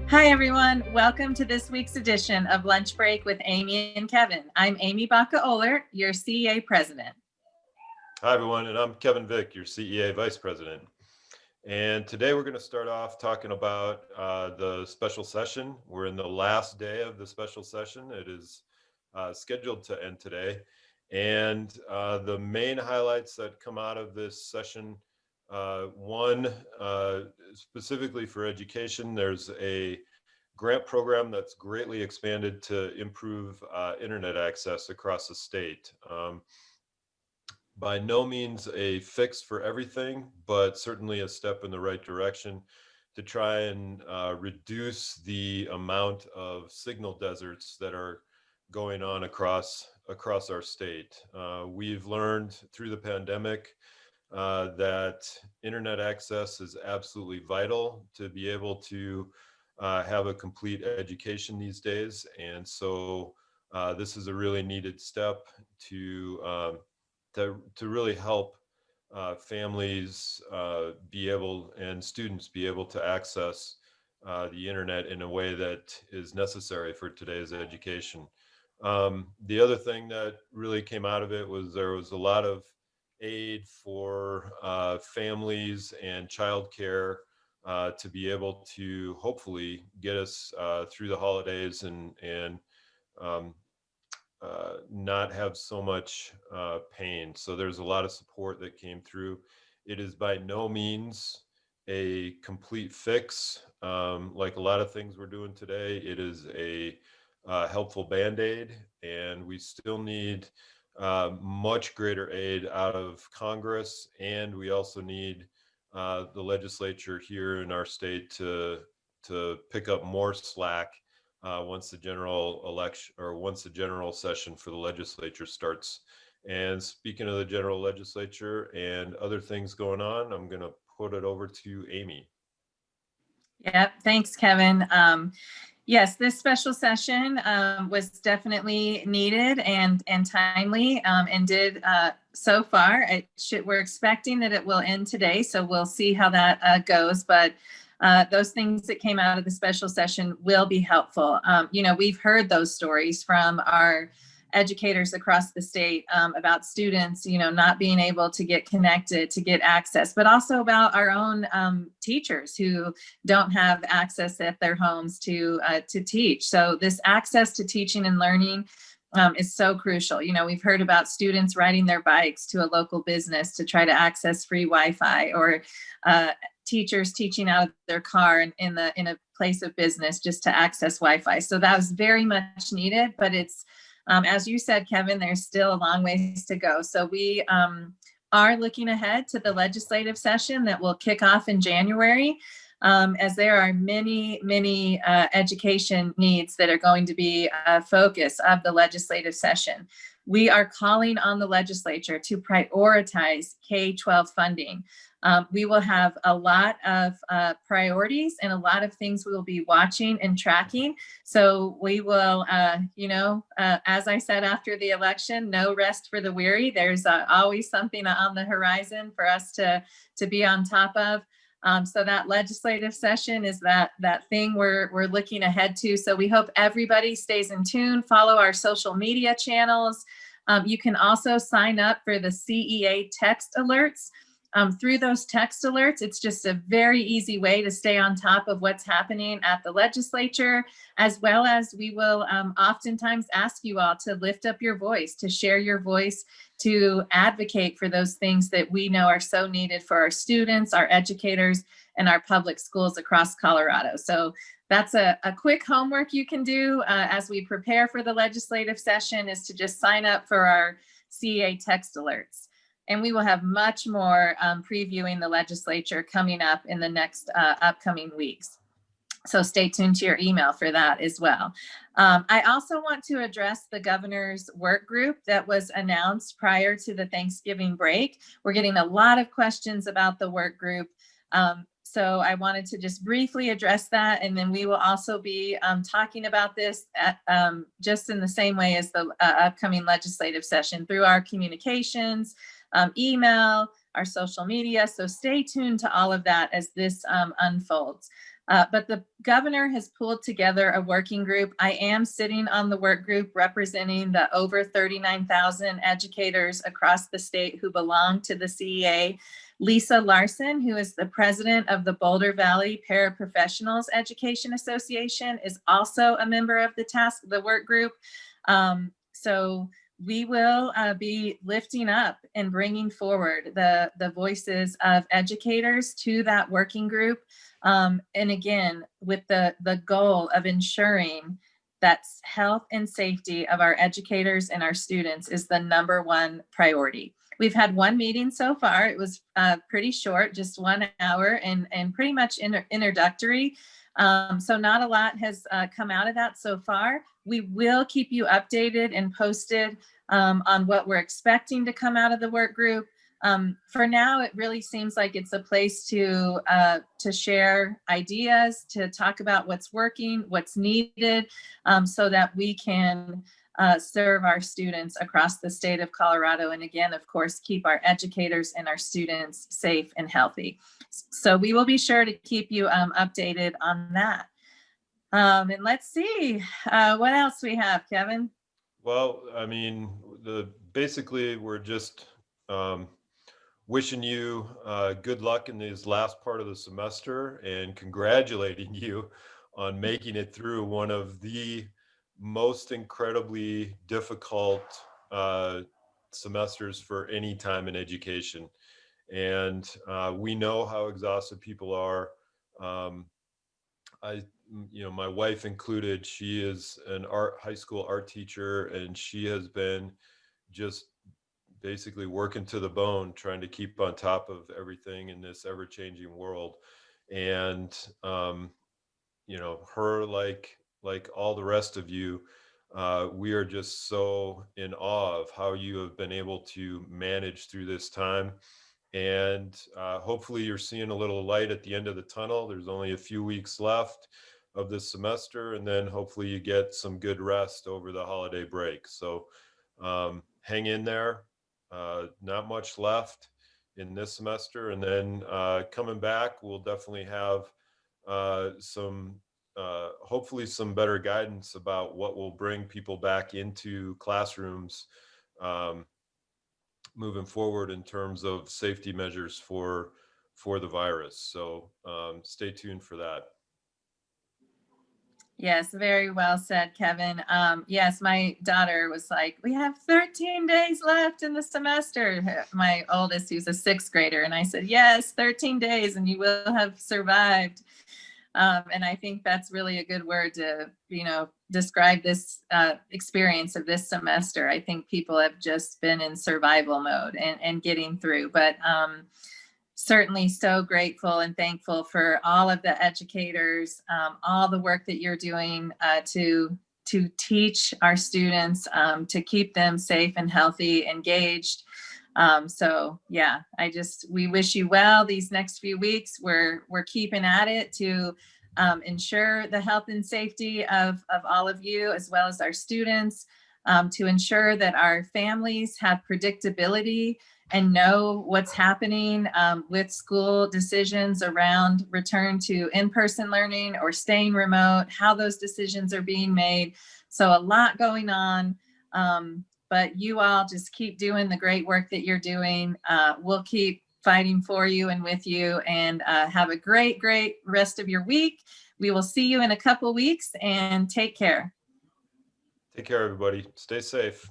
Hi, everyone. Welcome to this week's edition of Lunch Break with Amie and Kevin. I'm Amie Baca-Oehlert, your CEA president. Hi, everyone, and I'm Kevin Vick, your CEA vice president. And today we're going to start off talking about the special session. We're in the last day of the special session. It is scheduled to end today. And the main highlights that come out of this session, one, specifically for education, there's a grant program that's greatly expanded to improve internet access across the state. By no means a fix for everything, but certainly a step in the right direction to try and reduce the amount of signal deserts that are going on across our state. We've learned through the pandemic that internet access is absolutely vital to be able to have a complete education these days. And so this is a really needed step to really help families be able and students be able to access the internet in a way that is necessary for today's education. The other thing that really came out of it was there was a lot of aid for families and childcare to be able to hopefully get us through the holidays and not have so much pain. So there's a lot of support that came through. It is by no means a complete fix. Like a lot of things we're doing today, it is a helpful Band-Aid, and we still need much greater aid out of Congress, and we also need the legislature here in our state to pick up more slack once the general election or once the general session for the legislature starts. And speaking of the general legislature and other things going on, I'm going to put it over to Amie. Yep. Thanks, Kevin. Yes, this special session was definitely needed and timely and did so far. We're expecting that it will end today, so we'll see how that goes. But those things that came out of the special session will be helpful. We've heard those stories from our educators across the state about students, not being able to get connected, to get access, but also about our own teachers who don't have access at their homes to teach. So this access to teaching and learning is so crucial. We've heard about students riding their bikes to a local business to try to access free Wi-Fi, or teachers teaching out of their car in a place of business just to access Wi-Fi. So that was very much needed, but it's as you said, Kevin, there's still a long ways to go. So we are looking ahead to the legislative session that will kick off in January, as there are many education needs that are going to be a focus of the legislative session. We are calling on the legislature to prioritize K-12 funding. We will have a lot of priorities and a lot of things we will be watching and tracking. So we will, as I said after the election, no rest for the weary. There's always something on the horizon for us to be on top of. So that legislative session is that thing we're looking ahead to. So we hope everybody stays in tune, follow our social media channels. You can also sign up for the CEA text alerts. Through those text alerts, it's just a very easy way to stay on top of what's happening at the legislature, as well as we will oftentimes ask you all to lift up your voice, to share your voice, to advocate for those things that we know are so needed for our students, our educators, and our public schools across Colorado. So that's a quick homework you can do as we prepare for the legislative session, is to just sign up for our CEA text alerts. And we will have much more previewing the legislature coming up in the next upcoming weeks. So stay tuned to your email for that as well. I also want to address the governor's work group that was announced prior to the Thanksgiving break. We're getting a lot of questions about the work group. So I wanted to just briefly address that. And then we will also be talking about this just in the same way as the upcoming legislative session through our communications, email, our social media. So stay tuned to all of that as this unfolds. But the governor has pulled together a working group. I am sitting on the work group representing the over 39,000 educators across the state who belong to the CEA. Lisa Larson, who is the president of the Boulder Valley Paraprofessionals Education Association, is also a member of the work group. So we will be lifting up and bringing forward the voices of educators to that working group. And again, with the goal of ensuring that health and safety of our educators and our students is the #1 priority. We've had one meeting so far. It was pretty short, just 1 hour and pretty much introductory. So not a lot has come out of that so far. We will keep you updated and posted on what we're expecting to come out of the work group. For now, it really seems like it's a place to share ideas, to talk about what's working, what's needed, so that we can serve our students across the state of Colorado. And again, of course, keep our educators and our students safe and healthy. So we will be sure to keep you updated on that. And let's see what else we have, Kevin. Well, I mean, basically we're just wishing you good luck in this last part of the semester and congratulating you on making it through one of the most incredibly difficult semesters for any time in education. And we know how exhausted people are. My wife included, she is an high school art teacher, and she has been just basically working to the bone, trying to keep on top of everything in this ever-changing world. And her, like all the rest of you, we are just so in awe of how you have been able to manage through this time. And hopefully you're seeing a little light at the end of the tunnel. There's only a few weeks left of this semester, and then hopefully you get some good rest over the holiday break. So hang in there. Not much left in this semester, and then coming back, we'll definitely have hopefully some better guidance about what will bring people back into classrooms moving forward in terms of safety measures for the virus. So stay tuned for that. Yes, very well said, Kevin. Yes, my daughter was like, we have 13 days left in the semester. My oldest, who's a 6th grader. And I said, yes, 13 days and you will have survived. And I think that's really a good word to, describe this experience of this semester. I think people have just been in survival mode and getting through. But certainly so grateful and thankful for all of the educators, all the work that you're doing to teach our students, to keep them safe and healthy, engaged. So yeah, we wish you well these next few weeks. We're keeping at it to ensure the health and safety of all of you, as well as our students, to ensure that our families have predictability and know what's happening with school decisions around return to in-person learning or staying remote, how those decisions are being made. So a lot going on, but you all just keep doing the great work that you're doing. We'll keep fighting for you and with you, and have a great rest of your week. We will see you in a couple weeks, and take care. Take care, everybody. Stay safe.